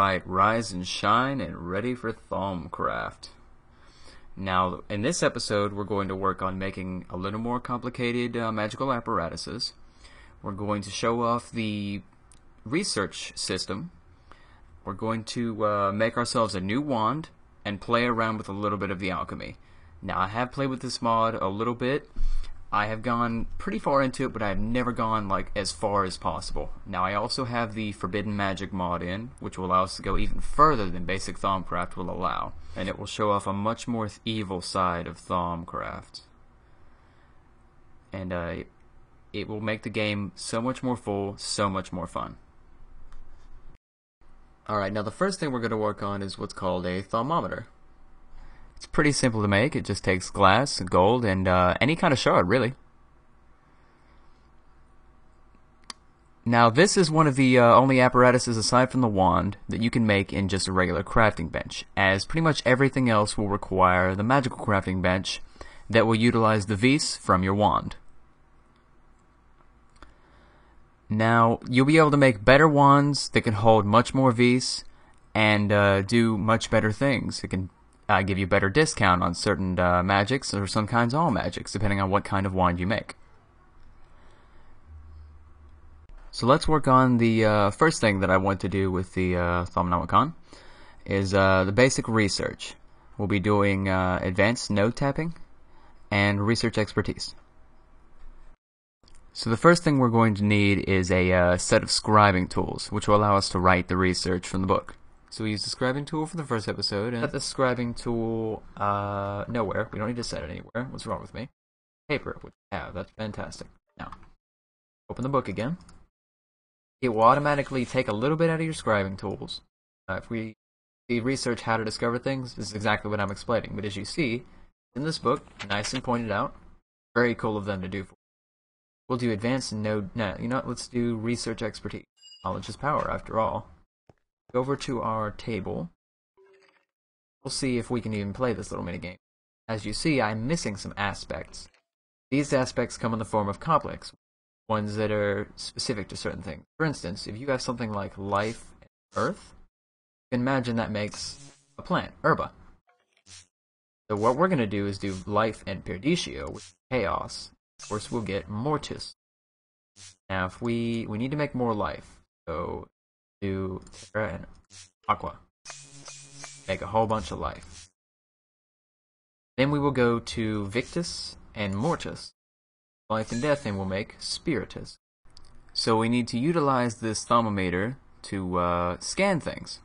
Alright, rise and shine and ready for Thaumcraft. Now, in this episode, we're going to work on making a little more complicated magical apparatuses. We're going to show off the research system. We're going to make ourselves a new wand and play around with a little bit of the alchemy. Now, I have played with this mod a little bit. I have gone pretty far into it, but I have never gone like as far as possible. Now, I also have the Forbidden Magic mod in, which will allow us to go even further than basic Thaumcraft will allow, and it will show off a much more evil side of Thaumcraft. And it will make the game so much more full, so much more fun. Alright, now the first thing we're going to work on is what's called a thermometer. It's pretty simple to make. It just takes glass, gold, and any kind of shard, really. Now, this is one of the only apparatuses, aside from the wand, that you can make in just a regular crafting bench, as pretty much everything else will require the magical crafting bench that will utilize the vis from your wand. Now, you'll be able to make better wands that can hold much more vis and do much better things. It can give you better discount on certain magics, or some kinds all magics, depending on what kind of wand you make. So let's work on the first thing that I want to do with the Thaumcraft is the basic research. We'll be doing advanced node tapping and research expertise. So the first thing we're going to need is a set of scribing tools, which will allow us to write the research from the book. So we used the scribing tool for the first episode, and set the scribing tool nowhere. We don't need to set it anywhere. What's wrong with me? Paper, which we have. That's fantastic. Now, open the book again. It will automatically take a little bit out of your scribing tools. If we research how to discover things, this is exactly what I'm explaining. But as you see, in this book, nice and pointed out, very cool of them to do for us. We'll do advanced node. No, you know what? Let's do research expertise. Knowledge is power, after all. Go over to our table. We'll see if we can even play this little minigame. As you see, I'm missing some aspects. These aspects come in the form of complex, ones that are specific to certain things. For instance, if you have something like life and earth, you can imagine that makes a plant, herba. So what we're going to do is do life and perdicio, which is chaos. Of course, we'll get mortis. Now, if we need to make more life, so do terra and aqua. Make a whole bunch of life. Then we will go to victus and mortis. Life and death, and we'll make spiritus. So we need to utilize this thermometer to scan things.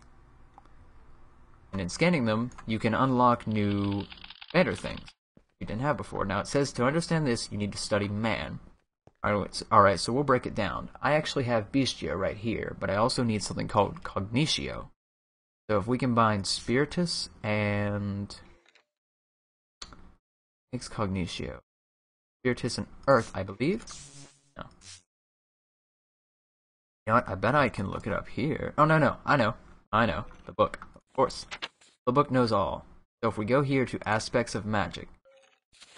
And in scanning them, you can unlock new, better things you didn't have before. Now it says to understand this, you need to study man. Alright, so we'll break it down. I actually have Bestia right here, but I also need something called Cognitio. So if we combine Spiritus and makes Cognitio. Spiritus and Earth, I believe. No. You know what? I bet I can look it up here. Oh, no. I know. The book. Of course. The book knows all. So if we go here to Aspects of Magic,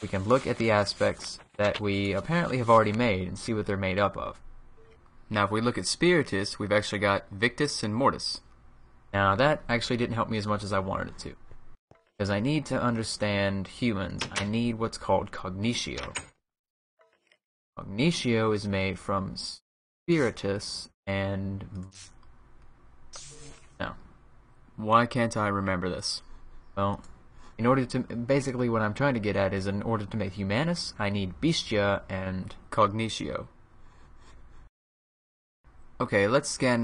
we can look at the aspects that we apparently have already made and see what they're made up of. Now if we look at Spiritus, we've actually got Victus and Mortis. Now that actually didn't help me as much as I wanted it to. Because I need to understand humans, I need what's called Cognitio. Cognitio is made from Spiritus and... Now, why can't I remember this? Well, in order to, basically what I'm trying to get at is in order to make Humanus, I need Bestia and Cognitio. Okay, let's scan,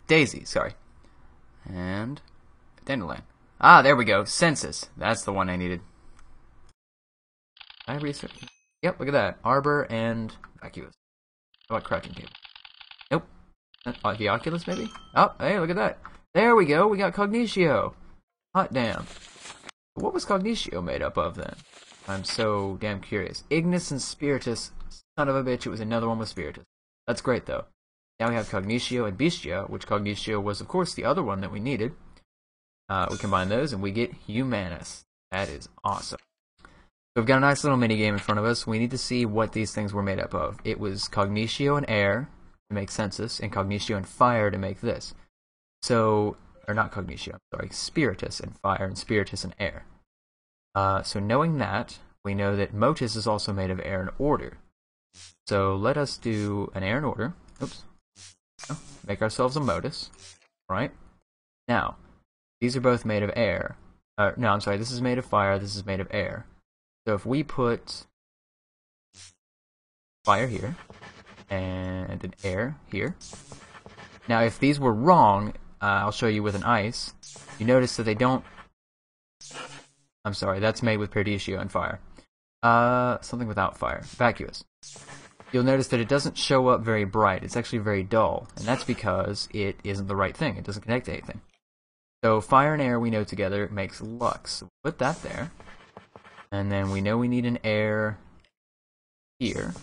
Daisy, sorry. And, Dandelion. Ah, there we go, Census. That's the one I needed. I research. Yep, look at that. Arbor and Vacuous. How about crafting table? Nope. The Oculus, maybe? Oh, hey, look at that. There we go, we got Cognitio. Hot damn. What was Cognitio made up of then? I'm so damn curious. Ignis and Spiritus. Son of a bitch, it was another one with Spiritus. That's great though. Now we have Cognitio and Bestia, which Cognitio was of course the other one that we needed. We combine those and we get Humanus. That is awesome. So we've got a nice little mini game in front of us. We need to see what these things were made up of. It was Cognitio and air to make Census, and Cognitio and fire to make this. So, or not cognitio, I'm sorry, spiritus and fire and spiritus and air. So knowing that, we know that motus is also made of air and order. So let us do an air and order. Oops. Make ourselves a motus. Right? Now, these are both made of air. No, I'm sorry, this is made of fire, this is made of air. So if we put fire here, and an air here. Now if these were wrong, I'll show you with an ice. You notice that they don't... I'm sorry, that's made with paradisio and fire. Something without fire. Vacuous. You'll notice that it doesn't show up very bright. It's actually very dull. And that's because it isn't the right thing. It doesn't connect to anything. So fire and air we know together makes lux. So put that there. And then we know we need an air here.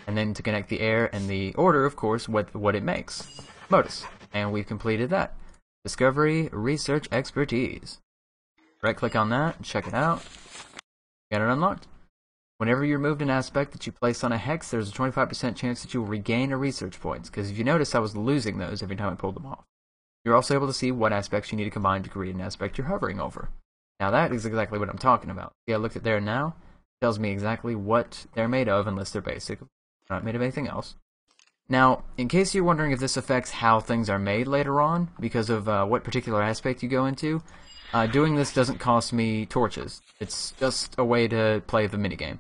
And then to connect the air and the order, of course, what it makes. Motus. And we've completed that. Discovery, research, expertise. Right click on that and check it out. Get it unlocked. Whenever you removed an aspect that you place on a hex, there's a 25% chance that you will regain a research points, because if you notice I was losing those every time I pulled them off. You're also able to see what aspects you need to combine to create an aspect you're hovering over. Now that is exactly what I'm talking about. See, I looked at there now. It tells me exactly what they're made of, unless they're basic. They're not made of anything else. Now, in case you're wondering if this affects how things are made later on, because of what particular aspect you go into, doing this doesn't cost me torches. It's just a way to play the minigame.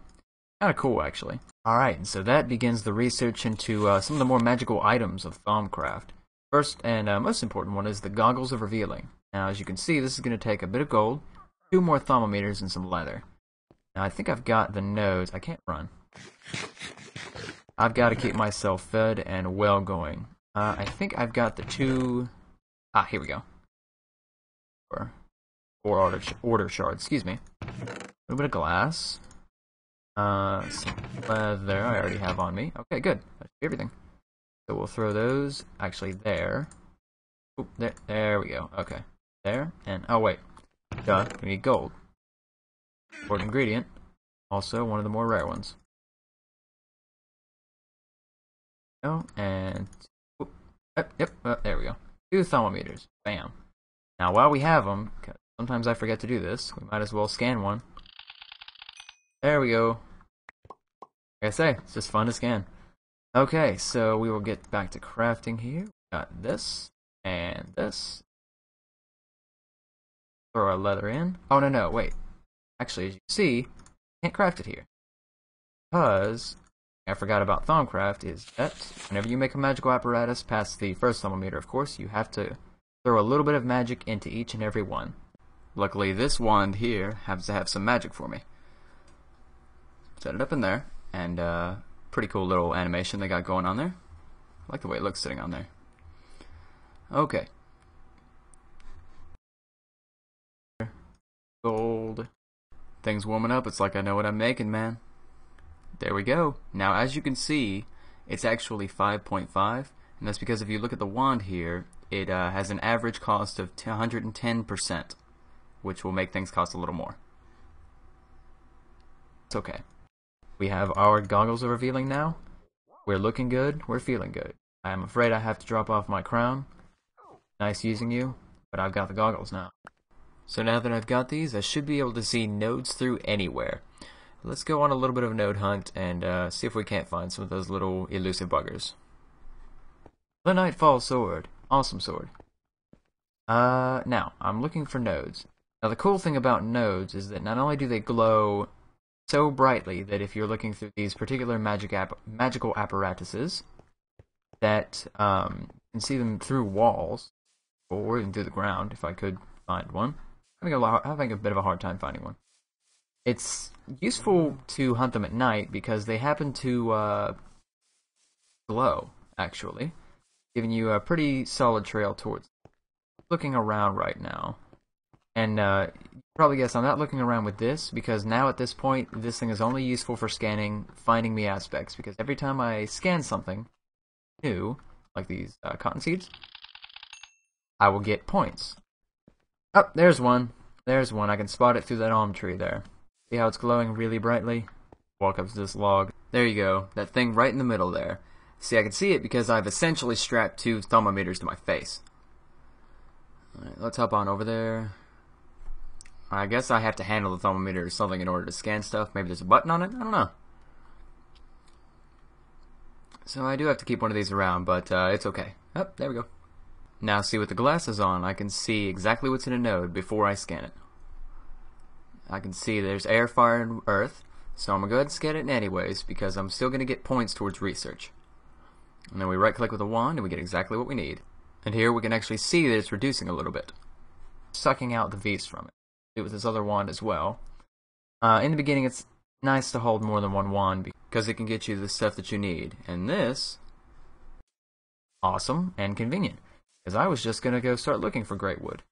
Kinda cool, actually. Alright, and so that begins the research into some of the more magical items of Thaumcraft. First and most important one is the Goggles of Revealing. Now, as you can see, this is going to take a bit of gold, 2 more thermometers, and some leather. Now, I think I've got the nodes. I can't run. I've got to keep myself fed and well going. I think I've got the 2... Ah, here we go. Or order shards, excuse me. A little bit of glass. Some leather I already have on me. Okay, good. That should be everything. So we'll throw those actually there. Oop, there we go. Okay. There, and oh wait. Duh, we need gold. Important ingredient. Also one of the more rare ones. Oh, and oop, yep, there we go. 2 thermometers. Bam. Now while we have them, sometimes I forget to do this, we might as well scan one. There we go. Like I say, it's just fun to scan. Okay, so we will get back to crafting here. Got this, and this. Throw our leather in. Oh, no, wait. Actually, as you see, can't craft it here. Because, I forgot about Thaumcraft, is that whenever you make a magical apparatus past the first thermometer, of course, you have to throw a little bit of magic into each and every one. Luckily, this wand here happens to have some magic for me. Set it up in there, and pretty cool little animation they got going on there. I like the way it looks sitting on there. Okay. Gold. Things warming up. It's like I know what I'm making, man. There we go. Now, as you can see, it's actually 5.5, and that's because if you look at the wand here, it has an average cost of 110%, which will make things cost a little more. It's okay. We have our Goggles of Revealing now. We're looking good. We're feeling good. I'm afraid I have to drop off my crown. Nice using you, but I've got the goggles now. So now that I've got these, I should be able to see nodes through anywhere. Let's go on a little bit of a node hunt and see if we can't find some of those little elusive buggers. The Nightfall Sword. Awesome sword. Now, I'm looking for nodes. Now the cool thing about nodes is that not only do they glow so brightly that if you're looking through these particular magical apparatuses, that you can see them through walls, or even through the ground, if I could find one. I'm having a bit of a hard time finding one. It's useful to hunt them at night because they happen to glow, actually, giving you a pretty solid trail towards them. Looking around right now, and you probably guess I'm not looking around with this because now at this point this thing is only useful for scanning, finding me aspects, because every time I scan something new, like these cotton seeds, I will get points. Oh, there's one. There's one. I can spot it through that almond tree there. See how it's glowing really brightly? Walk up to this log. There you go. That thing right in the middle there. See, I can see it because I've essentially strapped 2 thermometers to my face. Alright, let's hop on over there. I guess I have to handle the thermometer or something in order to scan stuff. Maybe there's a button on it? I don't know. So I do have to keep one of these around, but it's okay. Oh, there we go. Now see, with the glasses on, I can see exactly what's in a node before I scan it. I can see there's air, fire, and earth, so I'm going to go ahead and scan it anyways, because I'm still going to get points towards research. And then we right-click with a wand, and we get exactly what we need. And here we can actually see that it's reducing a little bit. Sucking out the V's from it. Do it with this other wand as well. In the beginning, it's nice to hold more than one wand because it can get you the stuff that you need. And this, awesome and convenient, because I was just going to go start looking for great wood.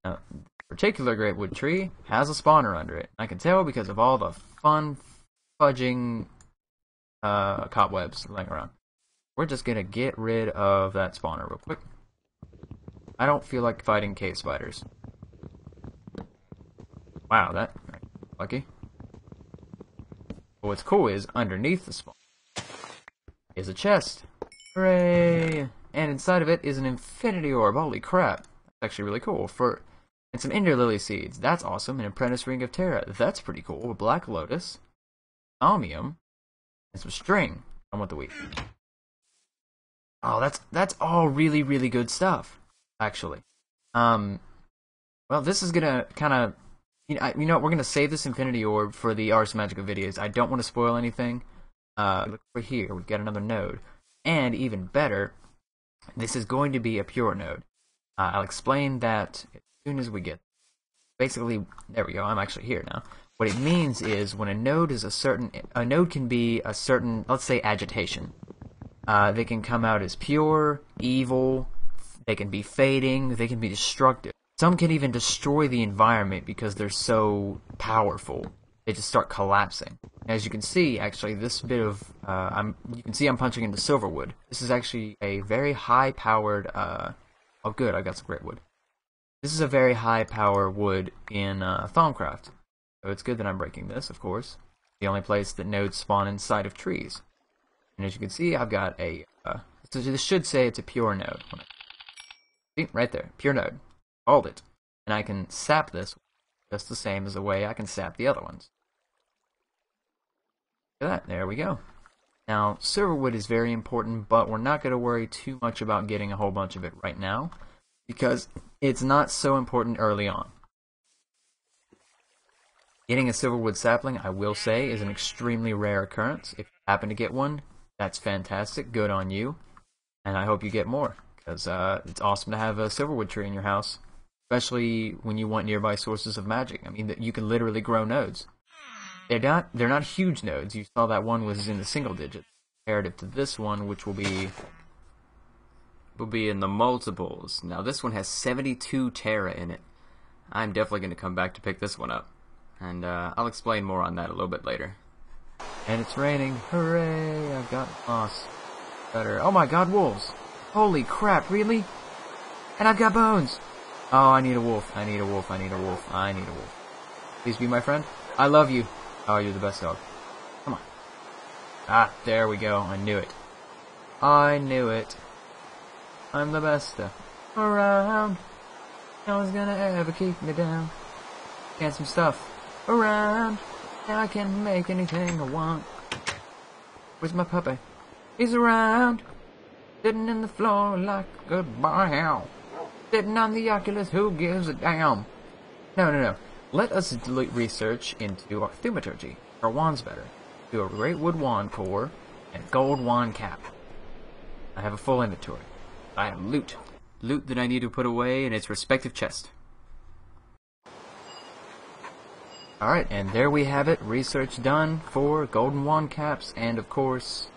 Now, the particular great wood tree has a spawner under it. I can tell because of all the fun fudging cobwebs laying around. We're just going to get rid of that spawner real quick. I don't feel like fighting cave spiders. Wow, that lucky. But what's cool is underneath the spawn is a chest. Hooray! And inside of it is an infinity orb. Holy crap! That's actually really cool. And some ender lily seeds. That's awesome. An apprentice ring of Terra. That's pretty cool. A black lotus, omnium, and some string. I want the wheat. Oh, that's all really, really good stuff. Actually, well, this is gonna kind of. You know, we're going to save this infinity orb for the Ars Magica videos. I don't want to spoil anything. Look over here. We've got another node. And even better, this is going to be a pure node. I'll explain that as soon as we get. Basically, there we go. I'm actually here now. What it means is when a node is a node can be a certain, let's say, agitation. They can come out as pure, evil. They can be fading. They can be destructive. Some can even destroy the environment because they're so powerful. They just start collapsing. As you can see, actually, this bit of you can see I'm punching into silverwood. This is actually a very high-powered. Oh, good, I got some great wood. This is a very high-power wood in Thaumcraft, so it's good that I'm breaking this. Of course, the only place that nodes spawn inside of trees. And as you can see, I've got a. So this should say it's a pure node. See, right there, pure node. Hold it, and I can sap this just the same as the way I can sap the other ones. Look at that, there we go. Now, silverwood is very important, but we're not going to worry too much about getting a whole bunch of it right now, because it's not so important early on. Getting a silverwood sapling, I will say, is an extremely rare occurrence. If you happen to get one, that's fantastic, good on you, and I hope you get more, because it's awesome to have a silverwood tree in your house. Especially when you want nearby sources of magic. I mean, you can literally grow nodes. They're not huge nodes. You saw that one was in the single digits, comparative to this one, which will be in the multiples. Now this one has 72 Terra in it. I'm definitely going to come back to pick this one up, and I'll explain more on that a little bit later. And it's raining. Hooray! I've got moss. Better. Oh my God, wolves! Holy crap! Really? And I've got bones. Oh, I need a wolf. I need a wolf. I need a wolf. I need a wolf. Please be my friend. I love you. Oh, you're the best dog. Come on. Ah, there we go. I knew it. I knew it. I'm the best around. No one's gonna ever keep me down. And some stuff around. Now I can make anything I want. Where's my puppy? He's around. Sitting in the floor like a goodbye. Sitting on the Oculus, who gives a damn? No. Let us research into our thaumaturgy. Our wands better. Do a great wood wand core and gold wand cap. I have a full inventory. I have loot. Loot that I need to put away in its respective chest. Alright, and there we have it. Research done for golden wand caps and, of course,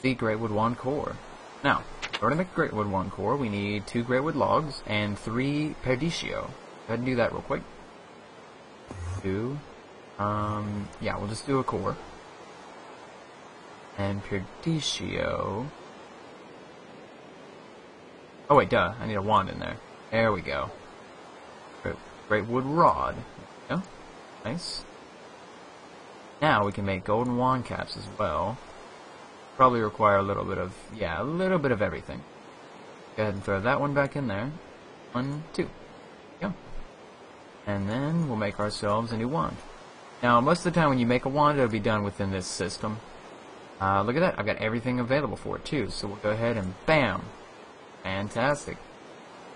the great wood wand core. Now, in order to make a great wood wand core, we need 2 great wood logs and 3 perdicio. Go ahead and do that real quick. 2. Yeah, we'll just do a core. And perdicio. Oh wait, duh, I need a wand in there. There we go. Great wood rod. There we go. Nice. Now we can make golden wand caps as well. Probably require a little bit of, yeah, a little bit of everything. Go ahead and throw that one back in there. 1, 2. Go. And then we'll make ourselves a new wand. Now, most of the time when you make a wand, it'll be done within this system. Look at that. I've got everything available for it, too. So we'll go ahead and bam. Fantastic.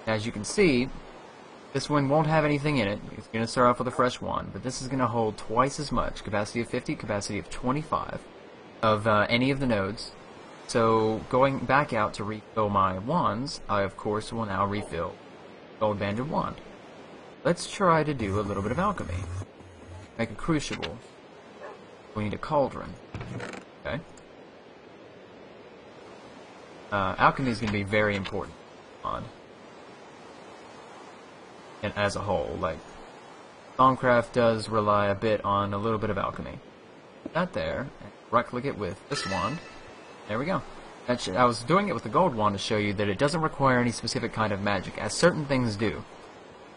As you can see, this one won't have anything in it. It's going to start off with a fresh wand, but this is going to hold twice as much, capacity of 50, capacity of 25, of any of the nodes. So going back out to refill my wands, I of course will now refill gold banded wand. Let's try to do a little bit of alchemy. Make a crucible. We need a cauldron. Okay. Alchemy is going to be very important on. And as a whole, like, Thaumcraft does rely a bit on a little bit of alchemy. That there, and right-click it with this wand. There we go. I was doing it with the gold wand to show you that it doesn't require any specific kind of magic, as certain things do.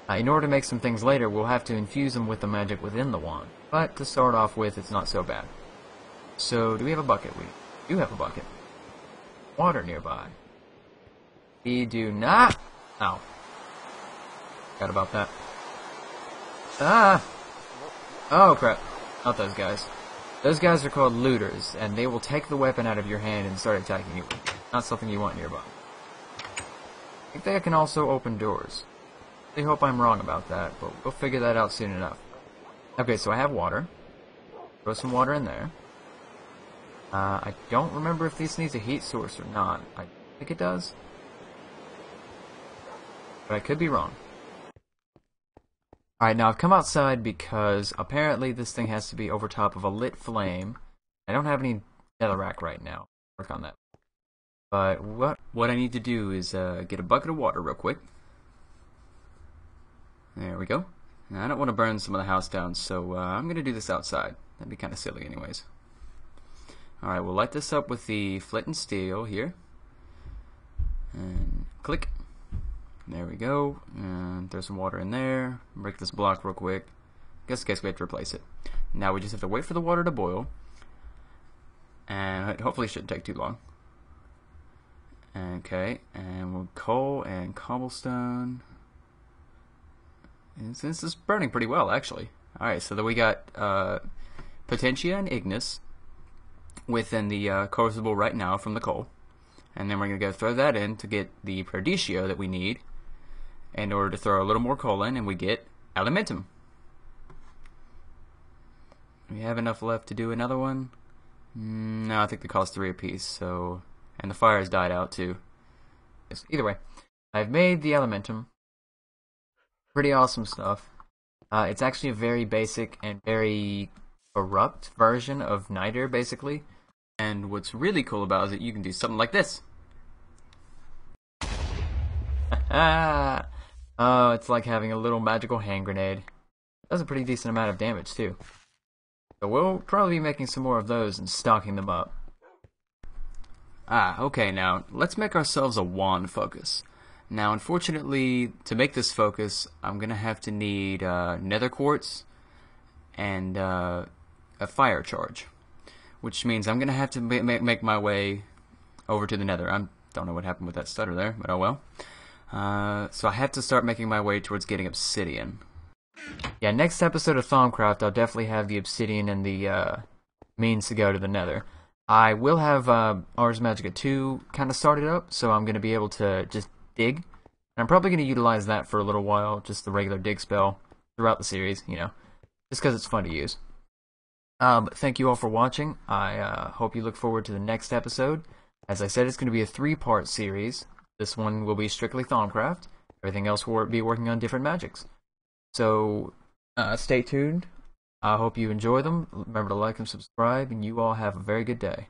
In order to make some things later, we'll have to infuse them with the magic within the wand. But to start off with, it's not so bad. So, do we have a bucket? We do have a bucket. Water nearby. We do not. Ow. Forgot about that. Ah! Oh, crap. Not those guys. Those guys are called looters, and they will take the weapon out of your hand and start attacking you. Not something you want nearby. I think they can also open doors. I hope I'm wrong about that, but we'll figure that out soon enough. Okay, so I have water. Throw some water in there. I don't remember if this needs a heat source or not. I think it does. But I could be wrong. Alright, now I've come outside because apparently this thing has to be over top of a lit flame. I don't have any netherrack right now. Work on that. But what I need to do is get a bucket of water real quick. There we go. Now, I don't want to burn some of the house down, so I'm going to do this outside. That'd be kind of silly anyways. Alright, we'll light this up with the flint and steel here. And click. There we go. And throw some water in there. Break this block real quick. Just in case we have to replace it. Now we just have to wait for the water to boil. And hopefully it shouldn't take too long. Okay, and we'll coal and cobblestone. And this is burning pretty well, actually. Alright, so then we got Potentia and Ignis within the crucible right now from the coal. And then we're going to go throw that in to get the Perdicio that we need in order to throw a little more coal in, and we get Elementum. We have enough left to do another one? No, I think they cost 3 apiece, so... And the fire has died out, too. Either way, I've made the Elementum. Pretty awesome stuff. It's actually a very basic and very corrupt version of Niter, basically. And what's really cool about it is that you can do something like this. Oh, it's like having a little magical hand grenade. It does a pretty decent amount of damage, too. So we'll probably be making some more of those and stocking them up. Okay, now, let's make ourselves a wand focus. Now, unfortunately, to make this focus, I'm going to have to need nether quartz and a fire charge. Which means I'm going to have to make my way over to the nether. I don't know what happened with that stutter there, but oh well. So I have to start making my way towards getting obsidian. Yeah, next episode of Thaumcraft, I'll definitely have the obsidian and the means to go to the nether. I will have Ars Magica 2 kind of started up, so I'm going to be able to just dig. And I'm probably going to utilize that for a little while, just the regular dig spell throughout the series, you know, just because it's fun to use. But thank you all for watching. I hope you look forward to the next episode. As I said, it's going to be a 3-part series. This one will be strictly Thaumcraft. Everything else will be working on different magics. So, stay tuned. I hope you enjoy them. Remember to like and subscribe, and you all have a very good day.